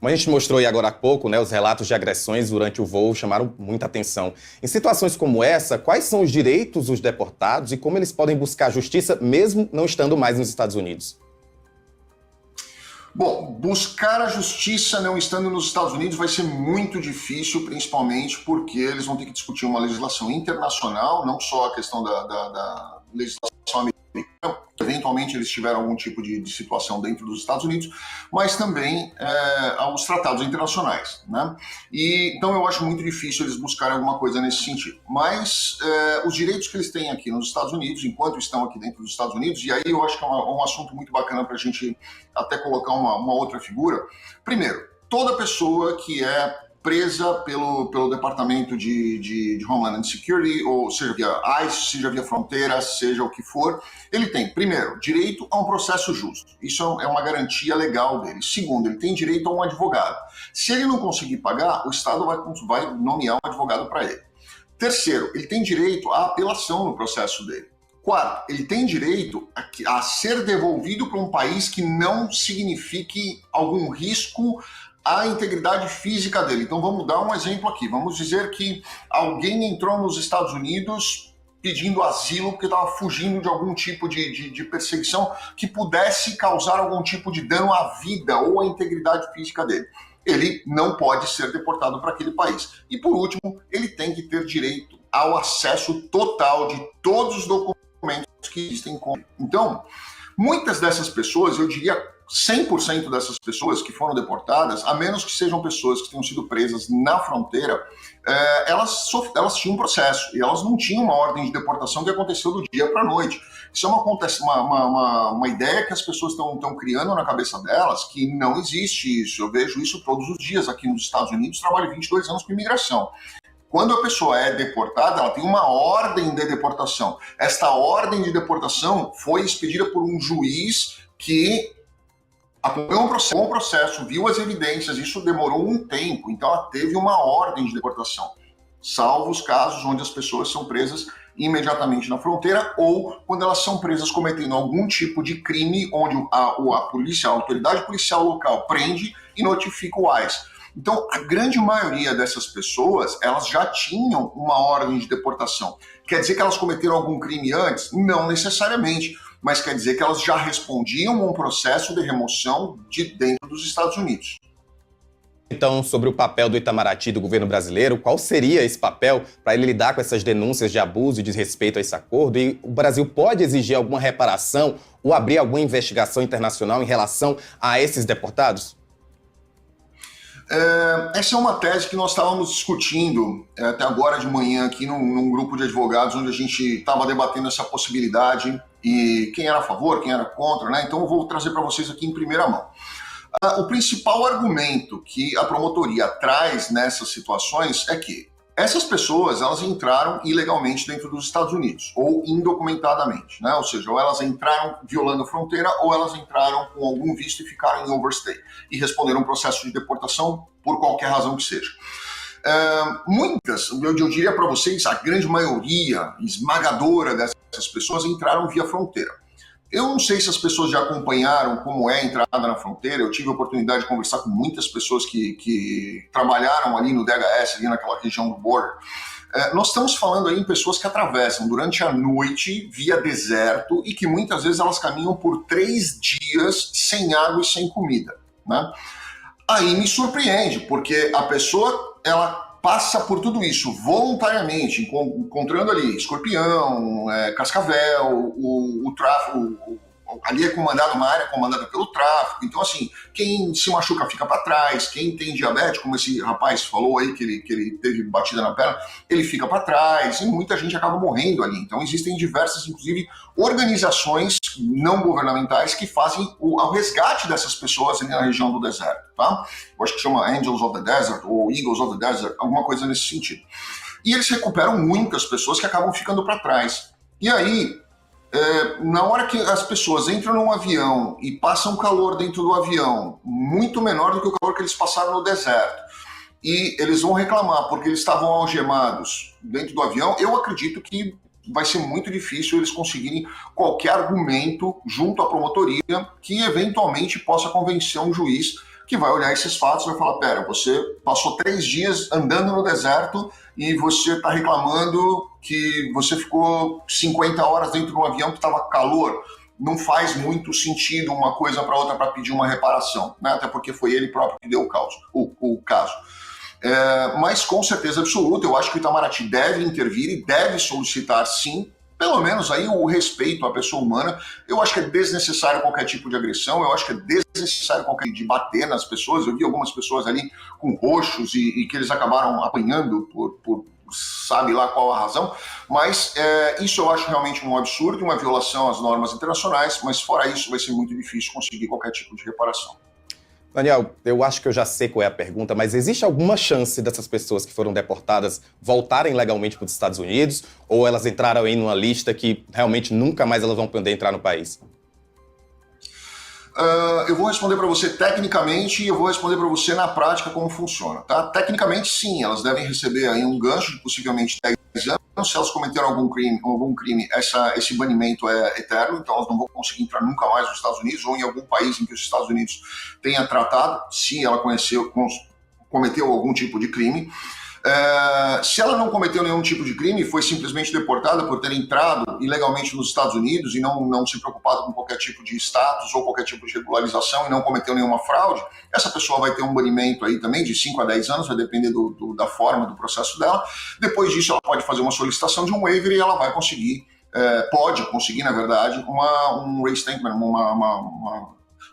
Como a gente mostrou aí agora há pouco, né, os relatos de agressões durante o voo chamaram muita atenção. Em situações como essa, quais são os direitos dos deportados e como eles podem buscar justiça mesmo não estando mais nos Estados Unidos? Bom, buscar a justiça não estando nos Estados Unidos vai ser muito difícil, principalmente porque eles vão ter que discutir uma legislação internacional, não só a questão da legislação americana, eventualmente eles tiveram algum tipo de situação dentro dos Estados Unidos, mas também os tratados internacionais, né? E, então eu acho muito difícil eles buscarem alguma coisa nesse sentido. Mas os direitos que eles têm aqui nos Estados Unidos, enquanto estão aqui dentro dos Estados Unidos, e aí eu acho que é um assunto muito bacana para a gente até colocar uma outra figura. Primeiro, toda pessoa que é presa pelo Departamento de Homeland Security, ou seja via ICE, seja via fronteira, seja o que for, ele tem, primeiro, direito a um processo justo. Isso é uma garantia legal dele. Segundo, ele tem direito a um advogado. Se ele não conseguir pagar, o Estado vai nomear um advogado para ele. Terceiro, ele tem direito à apelação no processo dele. Quarto, ele tem direito a ser devolvido para um país que não signifique algum risco à integridade física dele. Então vamos dar um exemplo aqui. Vamos dizer que alguém entrou nos Estados Unidos pedindo asilo porque estava fugindo de algum tipo de perseguição que pudesse causar algum tipo de dano à vida ou à integridade física dele. Ele não pode ser deportado para aquele país. E por último, ele tem que ter direito ao acesso total de todos os documentos que existem. Então, muitas dessas pessoas, eu diria 100% dessas pessoas que foram deportadas, a menos que sejam pessoas que tenham sido presas na fronteira, elas tinham um processo e elas não tinham uma ordem de deportação que aconteceu do dia para a noite. Isso é uma ideia que as pessoas estão criando na cabeça delas, que não existe isso. Eu vejo isso todos os dias aqui nos Estados Unidos, trabalho 22 anos com imigração. Quando a pessoa é deportada, ela tem uma ordem de deportação. Esta ordem de deportação foi expedida por um juiz que acompanhou um processo, viu as evidências, isso demorou um tempo, então ela teve uma ordem de deportação, salvo os casos onde as pessoas são presas imediatamente na fronteira ou quando elas são presas cometendo algum tipo de crime onde a autoridade policial local prende e notifica o ICE. Então, a grande maioria dessas pessoas, elas já tinham uma ordem de deportação. Quer dizer que elas cometeram algum crime antes? Não necessariamente, mas quer dizer que elas já respondiam a um processo de remoção de dentro dos Estados Unidos. Então, sobre o papel do Itamaraty do governo brasileiro, qual seria esse papel para ele lidar com essas denúncias de abuso e desrespeito a esse acordo? E o Brasil pode exigir alguma reparação ou abrir alguma investigação internacional em relação a esses deportados? Essa é uma tese que nós estávamos discutindo até agora de manhã aqui num grupo de advogados onde a gente estava debatendo essa possibilidade e quem era a favor, quem era contra, né? Então eu vou trazer para vocês aqui em primeira mão. O principal argumento que a promotoria traz nessas situações é que essas pessoas, elas entraram ilegalmente dentro dos Estados Unidos, ou indocumentadamente, né? Ou seja, ou elas entraram violando a fronteira, ou elas entraram com algum visto e ficaram em overstay, e responderam um processo de deportação por qualquer razão que seja. Muitas, eu diria para vocês, a grande maioria esmagadora dessas pessoas entraram via fronteira. Eu não sei se as pessoas já acompanharam como é a entrada na fronteira. Eu tive a oportunidade de conversar com muitas pessoas que trabalharam ali no DHS, ali naquela região do border. Nós estamos falando aí em pessoas que atravessam durante a noite via deserto e que muitas vezes elas caminham por 3 dias sem água e sem comida, né? Aí me surpreende, porque a pessoa, ela passa por tudo isso voluntariamente, encontrando ali escorpião, cascavel, o tráfico, ali é comandado uma área comandada pelo tráfico. Então, assim, quem se machuca fica para trás, quem tem diabetes, como esse rapaz falou aí, que ele teve batida na perna, ele fica para trás, e muita gente acaba morrendo ali. Então, existem diversas, inclusive, organizações não governamentais que fazem o resgate dessas pessoas ali na região do deserto, tá? Eu acho que chama Angels of the Desert, ou Eagles of the Desert, alguma coisa nesse sentido. E eles recuperam muitas pessoas que acabam ficando para trás. E aí, na hora que as pessoas entram num avião e passam calor dentro do avião, muito menor do que o calor que eles passaram no deserto, e eles vão reclamar porque eles estavam algemados dentro do avião, eu acredito que vai ser muito difícil eles conseguirem qualquer argumento junto à promotoria que eventualmente possa convencer um juiz que vai olhar esses fatos e vai falar, pera, você passou 3 dias andando no deserto e você está reclamando que você ficou 50 horas dentro de um avião que estava calor. Não faz muito sentido uma coisa para outra para pedir uma reparação, né? Até porque foi ele próprio que deu o caso. Mas com certeza absoluta, eu acho que o Itamaraty deve intervir e deve solicitar, sim, pelo menos aí o respeito à pessoa humana. Eu acho que é desnecessário qualquer tipo de agressão, eu acho que é desnecessário qualquer tipo de bater nas pessoas. Eu vi algumas pessoas ali com roxos e que eles acabaram apanhando por sabe lá qual a razão, mas isso eu acho realmente um absurdo, uma violação às normas internacionais, mas fora isso vai ser muito difícil conseguir qualquer tipo de reparação. Daniel, eu acho que eu já sei qual é a pergunta, mas existe alguma chance dessas pessoas que foram deportadas voltarem legalmente para os Estados Unidos? Ou elas entraram aí numa lista que realmente nunca mais elas vão poder entrar no país? Eu vou responder para você tecnicamente e eu vou responder para você na prática como funciona. Tá? Tecnicamente, sim, elas devem receber aí um gancho de possivelmente 10 anos. Se elas cometeram algum crime, esse banimento é eterno, então elas não vão conseguir entrar nunca mais nos Estados Unidos ou em algum país em que os Estados Unidos tenha tratado, se ela cometeu algum tipo de crime. Se ela não cometeu nenhum tipo de crime, foi simplesmente deportada por ter entrado ilegalmente nos Estados Unidos e não se preocupado com qualquer tipo de status ou qualquer tipo de regularização e não cometeu nenhuma fraude, essa pessoa vai ter um banimento aí também de 5 a 10 anos, vai depender da forma do processo dela. Depois disso, ela pode fazer uma solicitação de um waiver e ela vai conseguir, pode conseguir, na verdade, um reinstatement,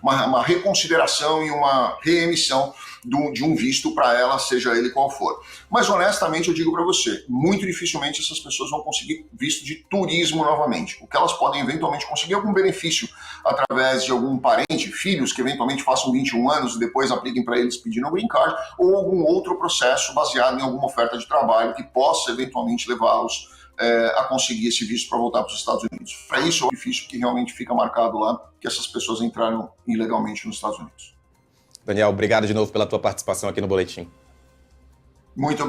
uma reconsideração e uma reemissão de um visto para ela, seja ele qual for. Mas honestamente eu digo para você, muito dificilmente essas pessoas vão conseguir visto de turismo novamente. O que elas podem eventualmente conseguir é algum benefício através de algum parente, filhos que eventualmente façam 21 anos e depois apliquem para eles pedindo um green card, ou algum outro processo baseado em alguma oferta de trabalho que possa eventualmente levá-los a conseguir esse visto para voltar para os Estados Unidos. Para isso é o difícil que realmente fica marcado lá, que essas pessoas entraram ilegalmente nos Estados Unidos. Daniel, obrigado de novo pela tua participação aqui no Boletim. Muito obrigado.